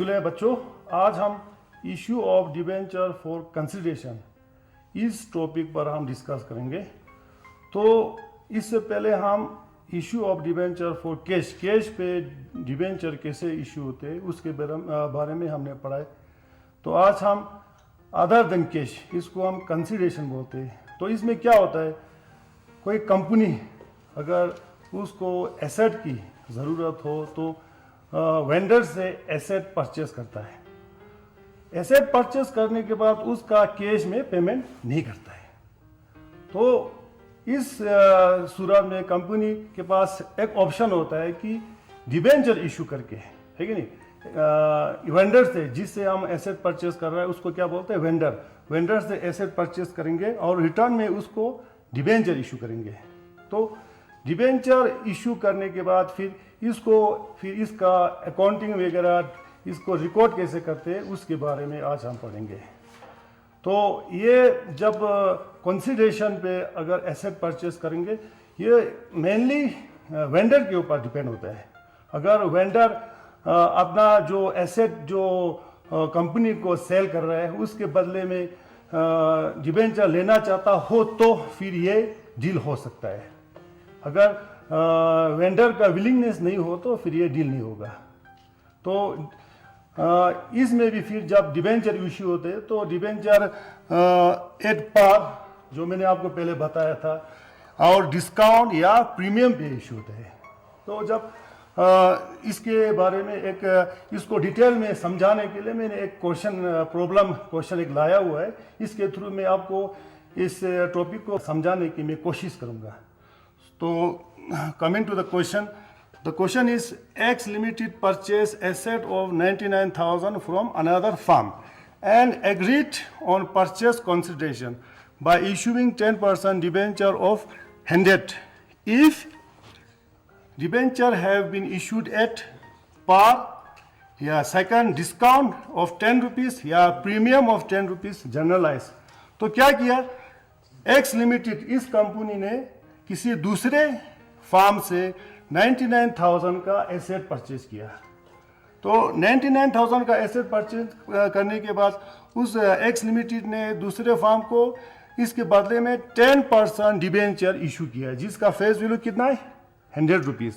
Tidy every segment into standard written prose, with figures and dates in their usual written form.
जुलाई बच्चों, आज हम issue of debenture for consideration इस टॉपिक पर हम डिस्कस करेंगे। तो इससे पहले हम issue of debenture for cash पे डिबेंचर कैसे इशू होते हैं उसके बारे में हमने पढ़ा है। तो आज हम अदर देन कैश, इसको हम कंसिडरेशन बोलते हैं। तो इसमें क्या होता है, कोई कंपनी अगर उसको एसेट की ज़रूरत हो तो वेंडर से एसेट परचेस करता है। एसेट परचेस करने के बाद उसका कैश में पेमेंट नहीं करता है। तो इस सूरत में कंपनी के पास एक ऑप्शन होता है कि डिबेंचर इशू करके, है कि नहीं, वेंडर से, जिससे हम एसेट परचेस कर रहे हैं उसको क्या बोलते हैं, वेंडर से एसेट परचेस करेंगे और रिटर्न में उसको डिबेंचर इशू करेंगे। तो डिबेंचर इशू करने के बाद फिर इसका अकाउंटिंग वगैरह, इसको रिकॉर्ड कैसे करते हैं उसके बारे में आज हम पढ़ेंगे। तो ये जब कंसिडरेशन पे अगर एसेट परचेस करेंगे, ये मेनली वेंडर के ऊपर डिपेंड होता है। अगर वेंडर अपना जो एसेट जो कंपनी को सेल कर रहा है उसके बदले में डिबेंचर लेना चाहता हो तो फिर ये डील हो सकता है। अगर वेंडर का विलिंगनेस नहीं हो तो फिर ये डील नहीं होगा। तो इसमें भी फिर जब डिबेंचर इश्यू होते हैं तो डिबेंचर एट पार, जो मैंने आपको पहले बताया था, और डिस्काउंट या प्रीमियम पे इश्यू होते हैं। तो जब इसके बारे में इसको डिटेल में समझाने के लिए मैंने एक क्वेश्चन एक लाया हुआ है। इसके थ्रू मैं आपको इस टॉपिक को समझाने की मैं कोशिश करूँगा। तो coming to the question is X Limited purchased asset of 99,000 from another firm and agreed on purchase consideration by issuing 10% debenture of 100. If debenture have been issued at par या second discount of 10 rupees या premium of 10 rupees generalize, तो क्या किया, X Limited इस company ने किसी दूसरे farm से 99,000 का एसेट परचेज किया। तो 99,000 का एसेट परचेज करने के बाद उस एक्स लिमिटेड ने दूसरे फार्म को इसके बदले में 10% डिबेंचर इशू किया, जिसका फेस वैल्यू कितना है, 100 रुपीज़।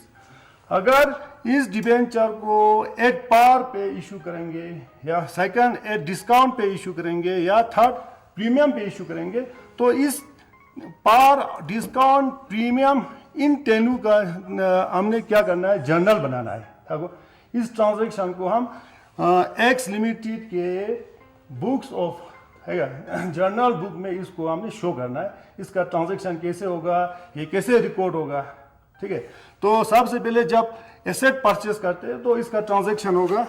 अगर इस डिबेंचर को एट पार पे इशू करेंगे या सेकंड एट डिस्काउंट पे इशू करेंगे या थर्ड प्रीमियम पे इशू करेंगे, तो इस पार, डिस्काउंट, प्रीमियम, इन तीनों का हमने क्या करना है, जर्नल बनाना है। इस ट्रांजैक्शन को हम एक्स लिमिटेड के बुक्स ऑफ जर्नल बुक में इसको हमने शो करना है। इसका ट्रांजैक्शन कैसे होगा, ये कैसे रिकॉर्ड होगा, ठीक है। तो सबसे पहले जब एसेट परचेस करते हैं तो इसका ट्रांजैक्शन होगा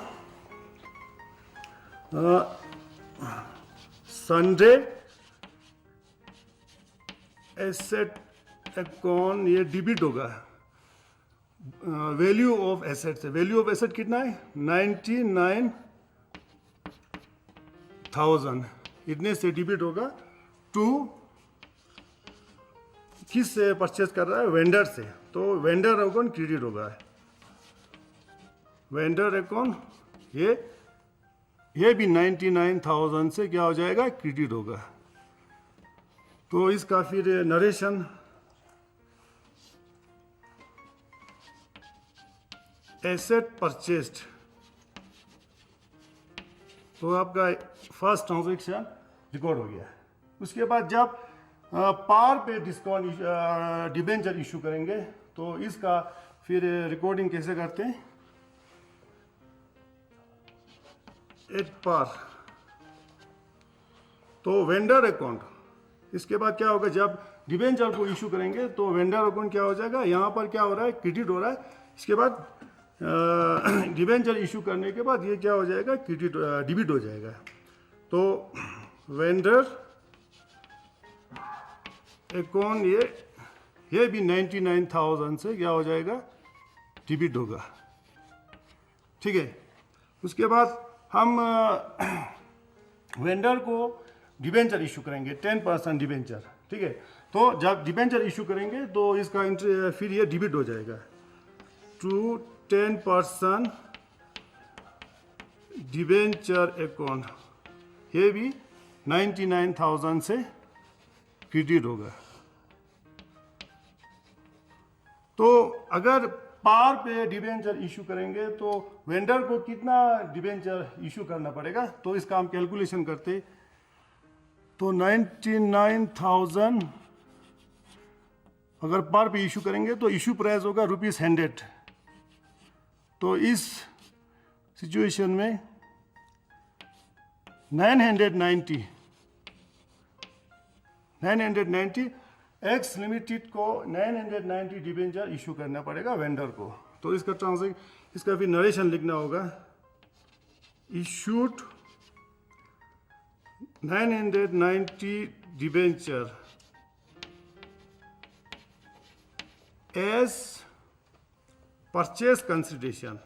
संडे एसेट अकाउंट, ये डिबिट होगा वैल्यू ऑफ एसेट से। वैल्यू ऑफ एसेट कितना है, 99,000, इतने से डिबिट होगा टू, किस से परचेज कर रहा है, वेंडर से। तो वेंडर अकाउंट क्रेडिट होगा, वेंडर अकाउंट ये भी 99,000 से क्या हो जाएगा, क्रेडिट होगा। तो इसका फिर नरेशन, एसेट परचेस्ड, तो आपका फर्स्ट ट्रांजैक्शन रिकॉर्ड हो गया। उसके बाद जब पार पे डिस्काउंट डिबेंचर इशू करेंगे तो इसका फिर रिकॉर्डिंग कैसे करते हैं, एट पार, तो वेंडर अकाउंट। इसके बाद क्या होगा, जब डिबेंचर को इशू करेंगे तो वेंडर अकाउंट क्या हो जाएगा, यहाँ पर क्या हो रहा है, क्रेडिट हो रहा है। इसके बाद डिबेंचर इशू करने के बाद ये क्या हो जाएगा, क्रेडिट डिबिट हो जाएगा। तो वेंडर अकाउंट ये भी 99,000 से क्या हो जाएगा, डिबिट होगा, ठीक है। उसके बाद हम वेंडर को डिबेंचर इशू करेंगे, 10% डिबेंचर, ठीक है। तो जब डिबेंचर इशू करेंगे तो इसका फिर ये डिबिट हो जाएगा टू 10% डिबेंचर अकाउंट, ये भी 99,000 से क्रेडिट होगा। तो अगर पार पे डिबेंचर इशू करेंगे तो वेंडर को कितना डिबेंचर इशू करना पड़ेगा, तो इसका हम कैलकुलेशन करते। तो 99,000 अगर पार पे इशू करेंगे तो इशू प्राइस होगा ₹100। तो इस सिचुएशन में 990 एक्स लिमिटेड को 990 डिबेंचर इशू करना पड़ेगा वेंडर को। तो इसका इसका फिर नरेशन लिखना होगा, issued 990 debenture as purchase consideration.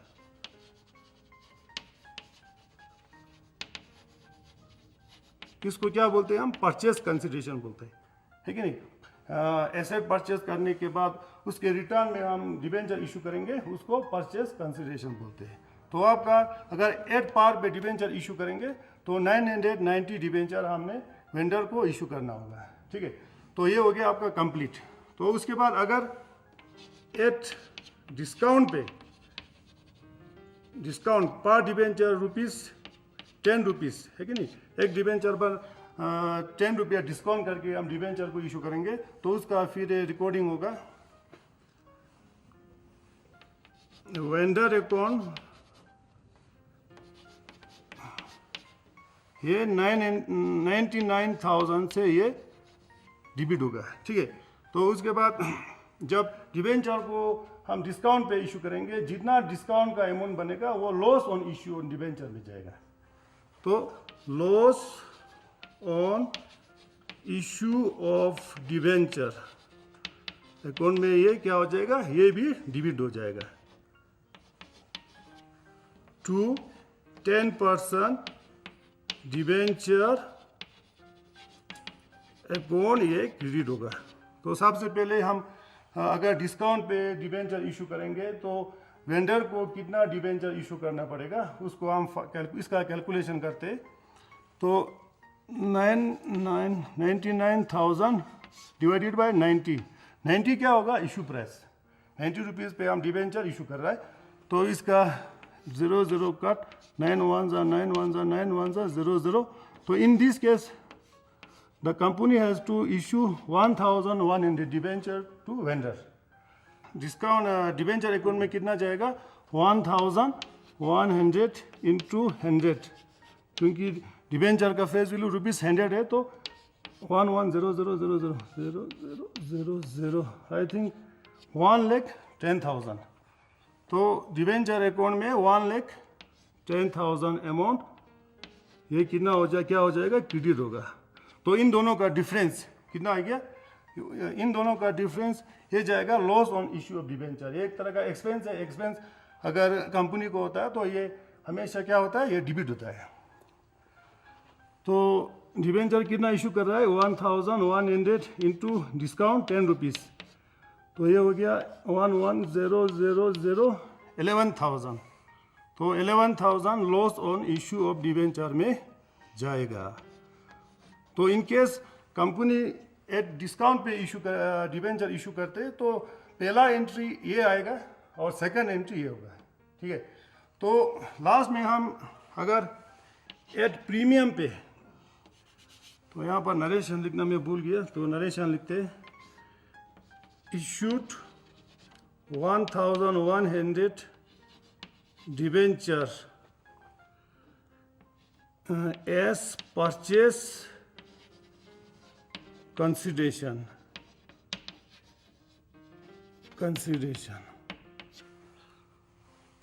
किसको क्या बोलते हैं हम? परचेज कंसिडरेशन बोलते हैं, है कि नहीं। एसेट परचेज करने के बाद उसके रिटर्न में हम डिबेंचर इशू करेंगे, उसको परचेज कंसिडरेशन बोलते हैं। तो आपका अगर एट पार पे डिबेंचर इशू करेंगे तो 990 डिबेंचर हमने वेंडर को इशू करना होगा, ठीक है। तो ये हो गया आपका कंप्लीट। तो उसके बाद अगर एट डिस्काउंट पे, डिस्काउंट पर डिबेंचर ₹10 है कि नहीं, एक डिबेंचर पर 10 रुपया डिस्काउंट करके हम डिबेंचर को इशू करेंगे, तो उसका फिर रिकॉर्डिंग होगा वेंडर अकाउंट, ये 99,000 से ये डिबिट होगा, ठीक है। तो उसके बाद जब डिबेंचर को हम डिस्काउंट पे इशू करेंगे, जितना डिस्काउंट का अमाउंट बनेगा वो loss on issue on debenture में जाएगा। तो loss on issue of debenture account में ये क्या हो जाएगा, ये भी डिबिट हो जाएगा टू 10% डिबेंचर अकाउंट, ये क्रेडिट होगा। तो सबसे पहले हम अगर डिस्काउंट पे डिबेंचर इशू करेंगे तो वेंडर को कितना डिबेंचर इशू करना पड़ेगा, उसको हम इसका कैलकुलेशन करते। तो 99,000 डिवाइडेड बाय 90 क्या होगा, इशू प्राइस। 90 रुपीज़ पे हम डिबेंचर इशू कर रहा है, तो इसका 0 कट, 9 1 0 0। तो in this case the company has to issue 1,100 debenture to vendor. Discount debenture account में कितना जाएगा, 1,100 इंटू 100, क्योंकि डिबेंचर का फेस वैल्यू ₹100 है। तो 11,000,000 आई थिंक 1,10,000। तो डिबेंचर अकाउंट में 1,10,000 अमाउंट, ये कितना हो जाए, क्या हो जाएगा, क्रेडिट होगा। तो इन दोनों का डिफरेंस कितना आ गया, इन दोनों का डिफरेंस ये जाएगा loss on issue of debenture. ये एक तरह का एक्सपेंस है, एक्सपेंस अगर कंपनी को होता है तो ये हमेशा क्या होता है, ये डिबिट होता है। तो डिबेंचर कितना इशू कर रहा है, 1,100 इंटू डिस्काउंट 10 रुपीज़, तो ये हो गया 11,000 11,000। तो 11,000 loss on issue of debenture में जाएगा। तो in case company at discount पे डिबेंचर इशू करते तो पहला एंट्री ये आएगा और सेकंड एंट्री ये होगा, ठीक है। तो लास्ट में हम अगर एट प्रीमियम पे, तो यहाँ पर नरेशन लिखना मैं भूल गया, तो नरेशन लिखते issued 1,100 debenture as purchase consideration.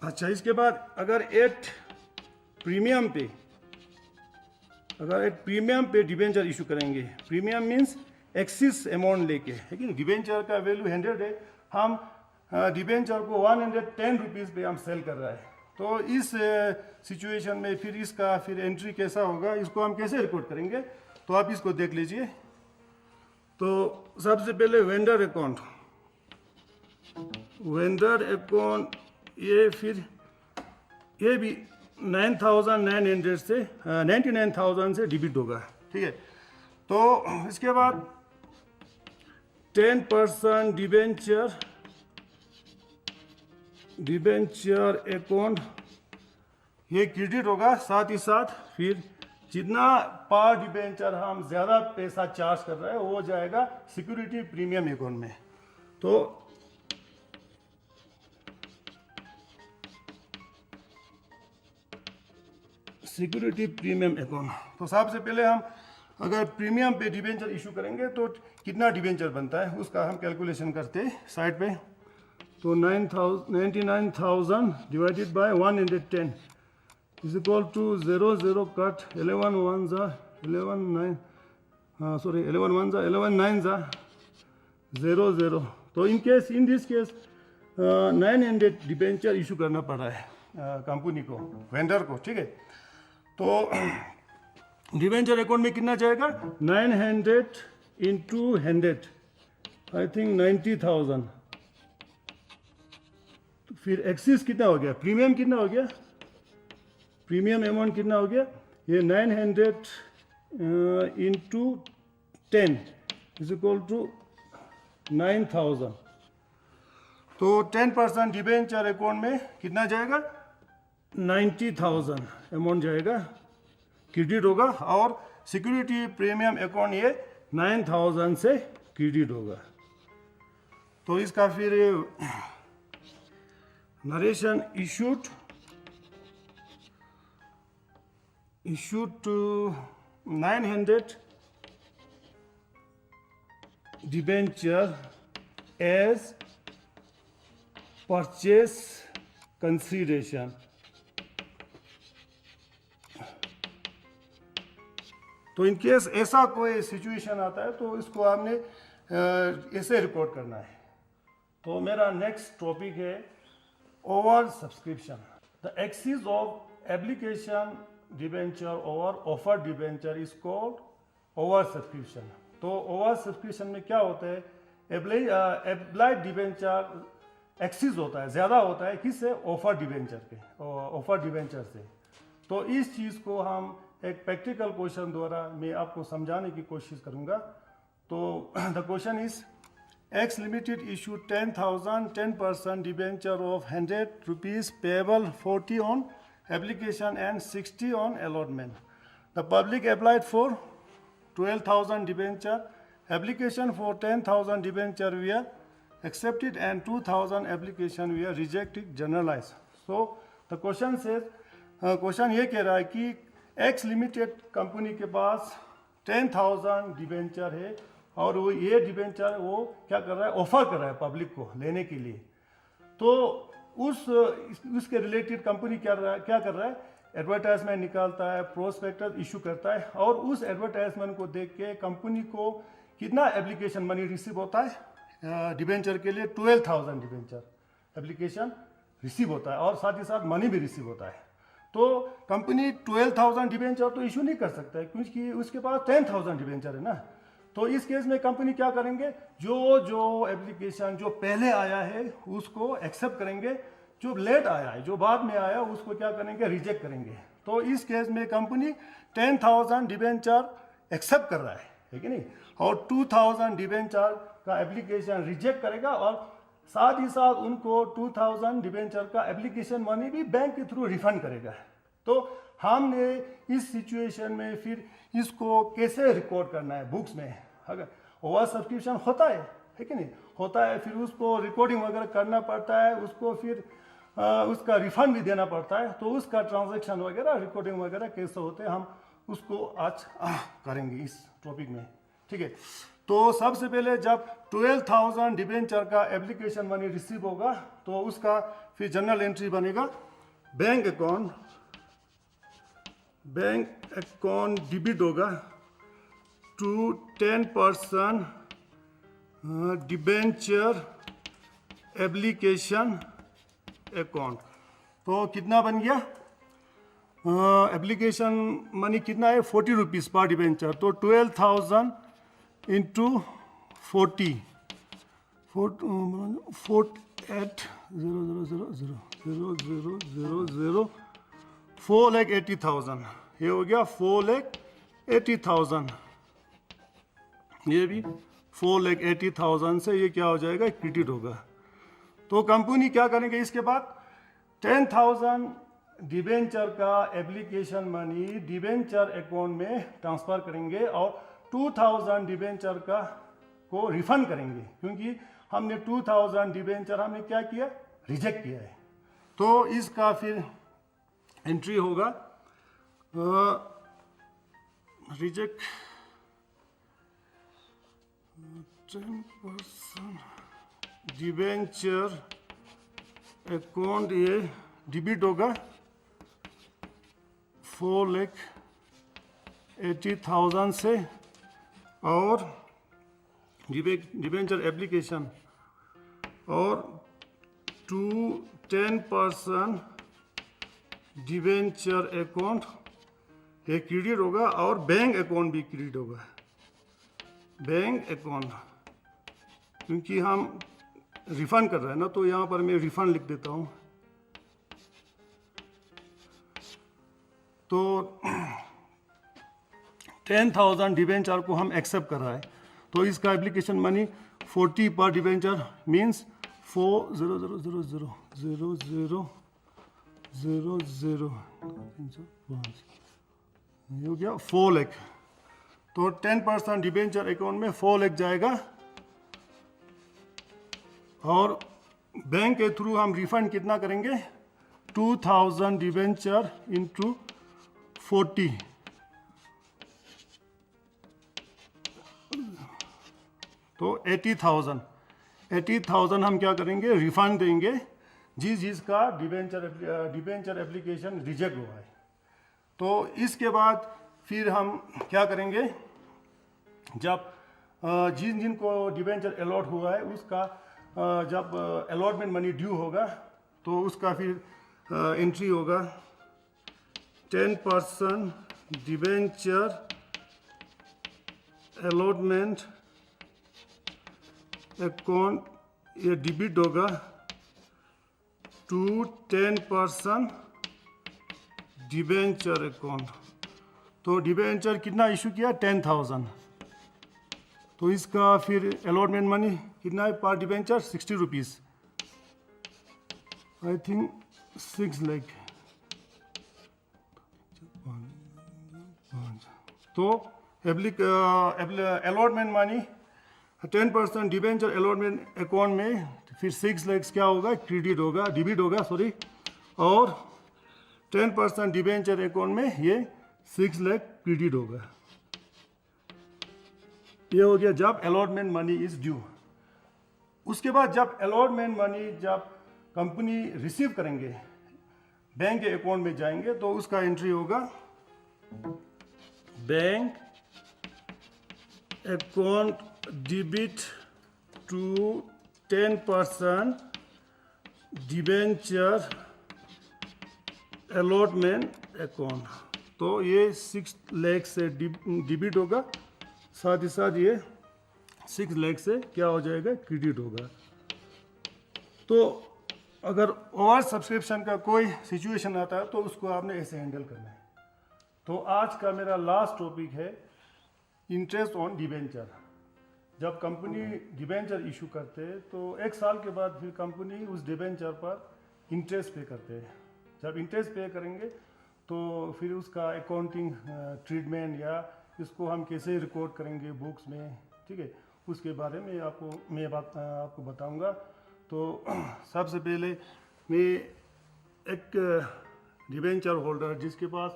अच्छा, इसके बाद अगर एट प्रीमियम पे डिबेंचर इशू करेंगे, प्रीमियम मीन्स एक्सिस अमाउंट लेके, है कि डिबेंचर का वैल्यू 100 है, हम डिबेंचर को 110 रुपीज़ पे हम सेल कर रहा है। तो इस सिचुएशन में फिर इसका फिर एंट्री कैसा होगा, इसको हम कैसे रिकॉर्ड करेंगे, तो आप इसको देख लीजिए। तो सबसे पहले वेंडर अकाउंट, ये फिर ये भी 9,900 से 99,000 से डिबिट होगा, ठीक है। तो इसके बाद 10% डिबेंचर अकाउंट ये क्रेडिट होगा। साथ ही साथ फिर जितना पर डिबेंचर हम ज़्यादा पैसा चार्ज कर रहे हैं वो जाएगा सिक्योरिटी प्रीमियम अकाउंट में। तो सिक्योरिटी प्रीमियम अकाउंट, तो सबसे पहले हम अगर प्रीमियम पे डिबेंचर इशू करेंगे तो कितना डिबेंचर बनता है उसका हम कैलकुलेशन करते हैं साइड पे। तो 99,000 divided by 110 is equal to 0 cut 11 1 जा 11 9 11 1 जा 11 9 जा 0. तो in this case 900 debenture issue करना पड़ा है कंपनी को, वेंडर को, ठीक है। तो डिबेंचर अकाउंट में कितना जाएगा 900 इंटू 100 आई थिंक 90,000। तो फिर एक्सिस कितना हो गया, प्रीमियम कितना हो गया, प्रीमियम अमाउंट कितना हो गया, ये 900 इंटू 10 इज इक्वल टू 9,000। तो 10% डिबेंचर अकाउंट में कितना जाएगा 90,000 अमाउंट जाएगा, क्रेडिट होगा। और सिक्योरिटी प्रीमियम अकाउंट ये 9,000 से क्रेडिट होगा। तो इसका फिर narration issued to 900 debenture as purchase consideration. तो इन केस ऐसा कोई सिचुएशन आता है तो इसको आपने ऐसे रिकॉर्ड करना है। तो मेरा नेक्स्ट टॉपिक है over subscription. The axis of application debenture over offer debenture is called over subscription. तो ओवर सब्सक्रिप्शन में क्या होता है, एप्लाइड डिबेंचर एक्सिस होता है, ज़्यादा होता है किससे, ऑफर डिबेंचर से। तो इस चीज़ को हम एक प्रैक्टिकल क्वेश्चन द्वारा मैं आपको समझाने की कोशिश करूंगा। तो the question is X limited issue 10% debenture of 100 rupees payable 40 on application and 60 on allotment. The public applied for 12,000 debenture, application for 10,000 debenture we are accepted and 2,000 application we are rejected generalized. So the question says question ये कह रहा है कि x limited company के पास 10,000 debenture है और वो ये डिबेंचर वो क्या कर रहा है, ऑफर कर रहा है पब्लिक को लेने के लिए। तो उसके रिलेटेड कंपनी क्या कर रहा है, एडवर्टाइजमेंट निकालता है, प्रोस्पेक्टस इशू करता है और उस एडवर्टाइजमेंट को देख के कंपनी को कितना एप्लीकेशन मनी रिसीव होता है डिबेंचर के लिए 12,000 डिबेंचर एप्लीकेशन रिसीव होता है और साथ ही साथ मनी भी रिसीव होता है। तो कंपनी 12,000 डिबेंचर तो इशू नहीं कर सकता है क्योंकि उसके पास 10,000 डिबेंचर है ना। तो इस केस में कंपनी क्या करेंगे, जो एप्लीकेशन जो पहले आया है उसको एक्सेप्ट करेंगे, जो लेट आया है, जो बाद में आया उसको क्या करेंगे, रिजेक्ट करेंगे। तो इस केस में कंपनी 10,000 डिबेंचर एक्सेप्ट कर रहा है कि नहीं, और 2,000 डिबेंचर का एप्लीकेशन रिजेक्ट करेगा और साथ ही साथ उनको 2,000 डिबेंचर का एप्लीकेशन मनी भी बैंक के थ्रू रिफंड करेगा। तो हमने इस सिचुएशन में फिर इसको कैसे रिकॉर्ड करना है बुक्स में, अगर ओवर सब्सक्रिप्शन होता है कि नहीं होता है, फिर उसको रिकॉर्डिंग वगैरह करना पड़ता है, उसको फिर उसका रिफंड भी देना पड़ता है। तो उसका ट्रांजैक्शन वगैरह रिकॉर्डिंग वगैरह कैसे होते हैं हम उसको आज करेंगे इस टॉपिक में, ठीक है। तो सबसे पहले जब 12,000 डिबेंचर का एप्लीकेशन मनी रिसीव होगा तो उसका फिर जनरल एंट्री बनेगा, बैंक अकाउंट डिबिट होगा टू 10% डिबेंचर एप्लीकेशन अकाउंट। तो कितना बन गया, एप्लीकेशन मनी कितना है 40 रुपीज़ पर डिबेंचर। तो 12,000 इंटू 40 48 0000000 4,80,000, ये हो गया 4,80,000, ये भी 4,80,000 से ये क्या हो जाएगा, क्रेडिट होगा। तो कंपनी क्या करेंगे इसके बाद, 10,000 डिबेंचर का एप्लीकेशन मनी डिबेंचर अकाउंट में ट्रांसफर करेंगे और 2,000 डिबेंचर का को रिफंड करेंगे, क्योंकि हमने 2,000 डिबेंचर हमने क्या किया, रिजेक्ट किया है। तो इसका फिर एंट्री होगा रिजेक्ट 10% डिबेंचर अकाउंट, ये डिबिट होगा 4,80,000 से, और डिबेंचर एप्लीकेशन और 10% डिबेंचर अकाउंट ये क्रेडिट होगा, और बैंक अकाउंट भी क्रेडिट होगा, बैंक अकाउंट, क्योंकि हम रिफंड कर रहे हैं ना, तो यहाँ पर मैं रिफंड लिख देता हूँ। तो 10,000 डिबेंचर को हम एक्सेप्ट कर रहा है, तो इसका एप्लीकेशन मनी 40 पर डिबेंचर मीन्स 4,000,000,000 ये हो गया 4 लाख। तो 10% डिबेंचर अकाउंट में 4 लाख जाएगा, और बैंक के थ्रू हम रिफंड कितना करेंगे, 2,000 डिबेंचर इंटू 40, तो 80,000 हम क्या करेंगे, रिफंड देंगे जिसका डिबेंचर एप्लीकेशन रिजेक्ट हुआ है। तो इसके बाद फिर हम क्या करेंगे, जब जिनको डिबेंचर अलॉट हुआ है उसका जब अलॉटमेंट मनी ड्यू होगा, तो उसका फिर एंट्री होगा 10% डिबेंचर अलॉटमेंट अकाउंट, ये डिबिट होगा टू 10% डिबेंचर अकाउंट। तो डिबेंचर कितना इशू किया, 10,000, तो इसका फिर अलॉटमेंट मनी कितना है पर debenture, 60 rupees, I think 6 lakh. तो allotment money 10% debenture allotment account में फिर 6 लाख क्या होगा, क्रेडिट होगा, डिबिट होगा सॉरी, और 10% डिबेंचर अकाउंट में ये 6 लाख क्रेडिट होगा। ये हो गया जब अलॉटमेंट मनी इज ड्यू। उसके बाद जब अलॉटमेंट मनी जब कंपनी रिसीव करेंगे, बैंक के अकाउंट में जाएंगे, तो उसका एंट्री होगा bank account debit to 10% debenture allotment account. तो ये 6 लाख से डिबिट होगा, साथ ही साथ ये 6 लाख से क्या हो जाएगा, क्रेडिट होगा। तो अगर ओवर सब्सक्रिप्शन का कोई सिचुएशन आता है तो उसको आपने ऐसे हैंडल करना है। तो आज का मेरा लास्ट टॉपिक है इंटरेस्ट ऑन डिबेंचर। जब कंपनी डिबेंचर इशू करते हैं तो 1 साल के बाद फिर कंपनी उस डिबेंचर पर इंटरेस्ट पे करते हैं। जब इंटरेस्ट पे करेंगे तो फिर उसका अकाउंटिंग ट्रीटमेंट या इसको हम कैसे रिकॉर्ड करेंगे बुक्स में, ठीक है, उसके बारे में आपको बताऊंगा। तो सबसे पहले मैं एक डिबेंचर होल्डर जिसके पास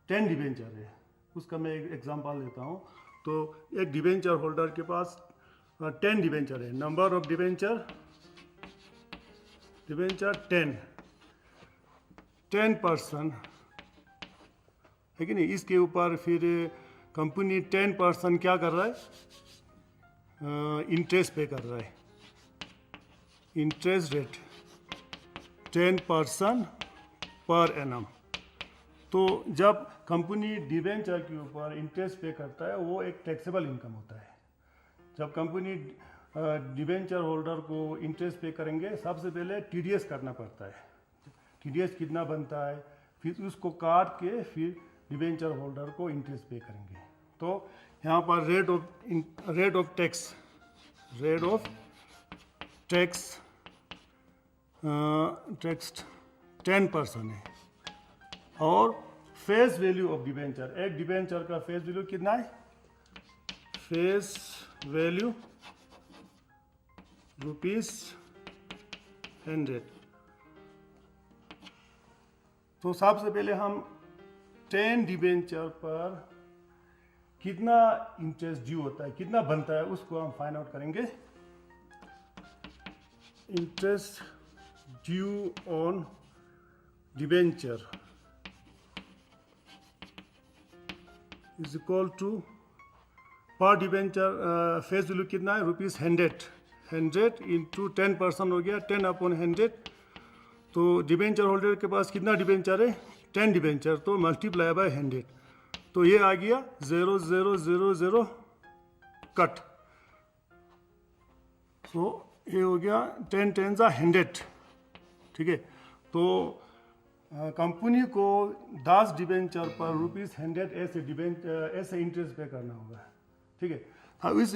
10 डिबेंचर है उसका मैं एक एग्जांपल लेता हूँ। तो एक डिबेंचर होल्डर के पास 10 डिबेंचर है, नंबर ऑफ डिबेंचर 10% है कि नहीं। इसके ऊपर फिर कंपनी 10% क्या कर रहा है, इंटरेस्ट पे कर रहा है, इंटरेस्ट रेट 10% पर एनम। तो जब कंपनी डिबेंचर के ऊपर इंटरेस्ट पे करता है वो एक टैक्सेबल इनकम होता है। जब कंपनी डिबेंचर होल्डर को इंटरेस्ट पे करेंगे, सबसे पहले टीडीएस करना पड़ता है। टीडीएस कितना बनता है, फिर उसको काट के फिर डिबेंचर होल्डर को इंटरेस्ट पे करेंगे। तो यहाँ पर रेट ऑफ टैक्स 10% है। और फेस वैल्यू ऑफ डिबेंचर, एक डिबेंचर का फेस वैल्यू कितना है? Face value ₹100। तो सबसे पहले हम 10 डिबेंचर पर कितना इंटरेस्ट ड्यू होता है, कितना बनता है, उसको हम फाइंड आउट करेंगे। Interest due on debenture is equal to per debenture face value कितना है? ₹100 इंटू 10% हो गया 10/100। तो डिबेंचर होल्डर के पास कितना डिबेंचर है? 10 डिबेंचर, तो मल्टीप्लाई बाय 100, तो ये आ गया 0000 कट। सो ये हो गया 10 10 100, ठीक है। तो कंपनी को 10 डिबेंचर पर ₹100 ऐसे इंटरेस्ट पे करना होगा, ठीक है। अब इस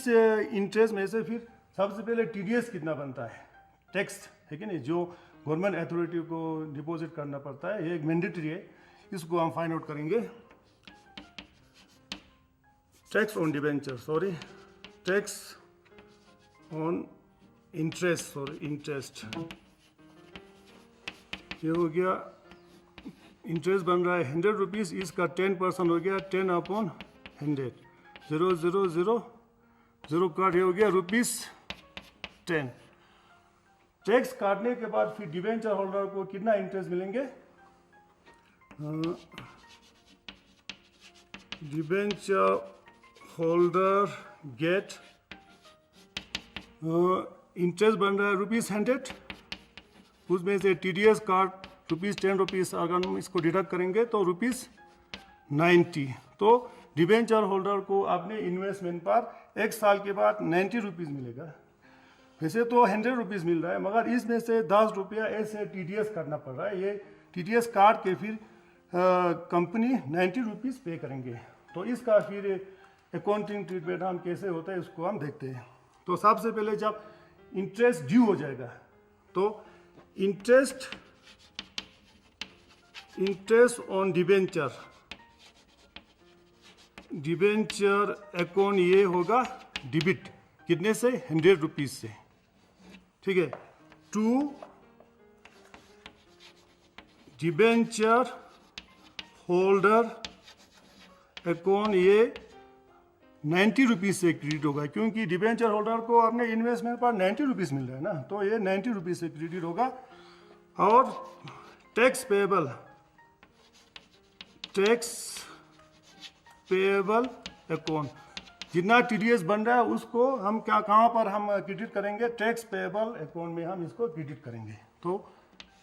इंटरेस्ट में से फिर सबसे पहले TDS कितना बनता है, टैक्स है कि नहीं, जो गवर्नमेंट अथॉरिटी को डिपॉजिट करना पड़ता है, ये एक मैंडेटरी है, इसको हम फाइंड आउट करेंगे। Tax on debenture, tax on interest, ये हो गया, इंटरेस्ट बन रहा है ₹100, इसका 10% हो गया 10/100, 0000 काट, ये हो गया ₹10। टैक्स काटने के बाद फिर डिबेंचर होल्डर को कितना इंटरेस्ट मिलेंगे? डिबेंचर होल्डर गेट इंटरेस्ट बन रहा है ₹100, उसमें से TDS काट ₹10 अगर हम इसको डिडक्ट करेंगे तो ₹90। तो डिबेंचर होल्डर को अपने इन्वेस्टमेंट पर 1 साल के बाद ₹90 मिलेगा। वैसे तो ₹100 मिल रहा है, मगर इसमें से ₹10 ऐसे TDS काटना पड़ रहा है। ये TDS काट के फिर कंपनी ₹90 पे करेंगे। तो इसका फिर अकाउंटिंग ट्रीटमेंट हम कैसे होता है उसको हम देखते हैं। तो सबसे पहले जब इंटरेस्ट ड्यू हो जाएगा तो इंटरेस्ट ऑन डिबेंचर अकाउंट ये होगा डिबिट, कितने से? ₹100 से, ठीक है। टू डिबेंचर होल्डर अकाउंट ये ₹90 से क्रेडिट होगा, क्योंकि डिबेंचर होल्डर को अपने इन्वेस्टमेंट पर ₹90 मिल रहा है ना, तो ये ₹90 से क्रेडिट होगा। और टैक्स पेएबल अकाउंट, जितना TDS बन रहा है उसको हम कहाँ पर हम क्रेडिट करेंगे? टैक्स पेएबल अकाउंट में हम इसको क्रेडिट करेंगे। तो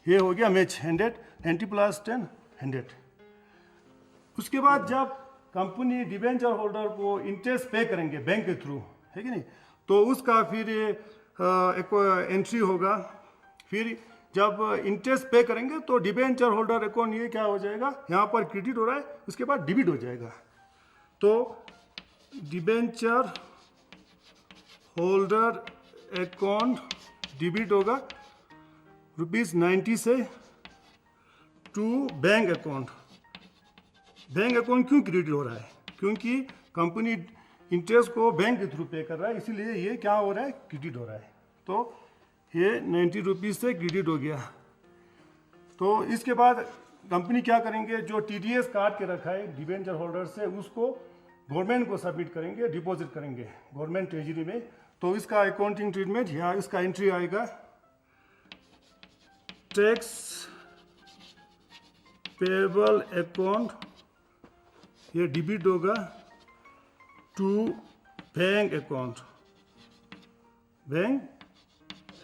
ये हो गया मैच 100, 90 + 10 100। उसके बाद जब कंपनी डिबेंचर होल्डर को इंटरेस्ट पे करेंगे बैंक के थ्रू, है कि नहीं, तो उसका फिर एक एंट्री होगा। फिर जब इंटरेस्ट पे करेंगे तो डिबेंचर होल्डर अकाउंट ये क्या हो जाएगा? यहाँ पर क्रेडिट हो रहा है, उसके बाद डेबिट हो जाएगा। तो डिबेंचर होल्डर अकाउंट डेबिट होगा ₹90 से to bank account. Bank account क्यों क्रेडिट हो रहा है? क्योंकि कंपनी इंटरेस्ट को बैंक के थ्रू पे कर रहा है, इसीलिए ये क्या हो रहा है? क्रेडिट हो रहा है। तो ये ₹90 से क्रेडिट हो गया। तो इसके बाद कंपनी क्या करेंगे? जो TDS काट के रखा है डिबेंचर होल्डर से, उसको गवर्नमेंट को सबमिट करेंगे, डिपॉजिट करेंगे गवर्नमेंट ट्रेजरी में। तो इसका अकाउंटिंग ट्रीटमेंट यहाँ इसका एंट्री आएगा, टैक्स पेएबल अकाउंट, ये डेबिट होगा to bank account. Bank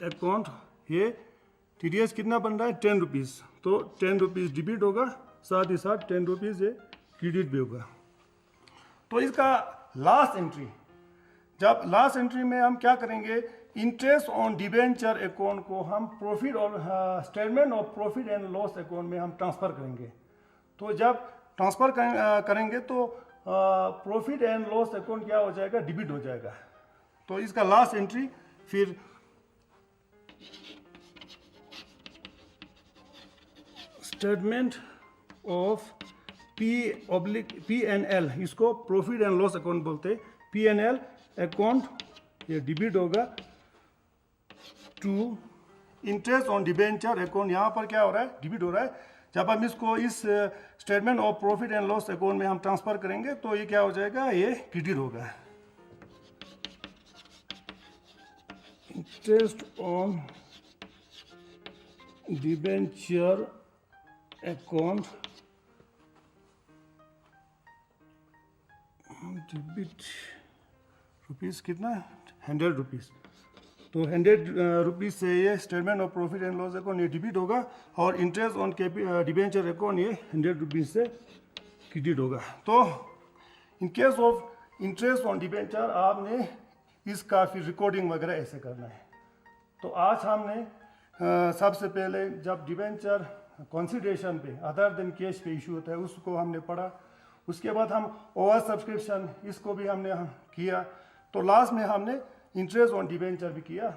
account ये TDS कितना बन रहा है? ₹10, तो ₹10 डेबिट होगा, साथ ही साथ ₹10 ये क्रेडिट भी होगा। तो इसका लास्ट एंट्री जब लास्ट एंट्री में हम क्या करेंगे, इंटरेस्ट ऑन डिबेंचर अकाउंट को हम प्रॉफिट और statement of profit and loss account में हम ट्रांसफर करेंगे। तो जब ट्रांसफर करेंगे तो प्रॉफिट एंड लॉस अकाउंट क्या हो जाएगा, डिबिट हो जाएगा। तो इसका लास्ट एंट्री फिर स्टेटमेंट ऑफ P&L, इसको प्रॉफिट एंड लॉस अकाउंट बोलते हैं। P&L अकाउंट ये डिबिट होगा to interest on debenture account, यहाँ पर क्या हो रहा है, डिबिट हो रहा है। जब हम इसको इस statement of profit and loss account में हम ट्रांसफर करेंगे तो ये क्या हो जाएगा, ये क्रेडिट होगा। Interest on debenture account debit rupees कितना, 100 रुपीज़। तो 100 रुपीज़ से ये statement of profit and loss account ये डिबिट होगा और इंटरेस्ट ऑन डिबेंचर अकाउंट ये 100 रुपीज़ से क्रेडिट होगा। तो in case of interest on debenture आपने इसका फिर रिकॉर्डिंग वगैरह ऐसे करना है। तो आज हमने सबसे पहले जब डिबेंचर कंसिडरेशन पे अदर देन कैश पे इशू होता है उसको हमने पढ़ा। उसके बाद हम ओवर सब्सक्रिप्शन इसको भी हमने किया। तो लास्ट में हमने इंटरेस्ट ऑन डिबेंचर भी किया।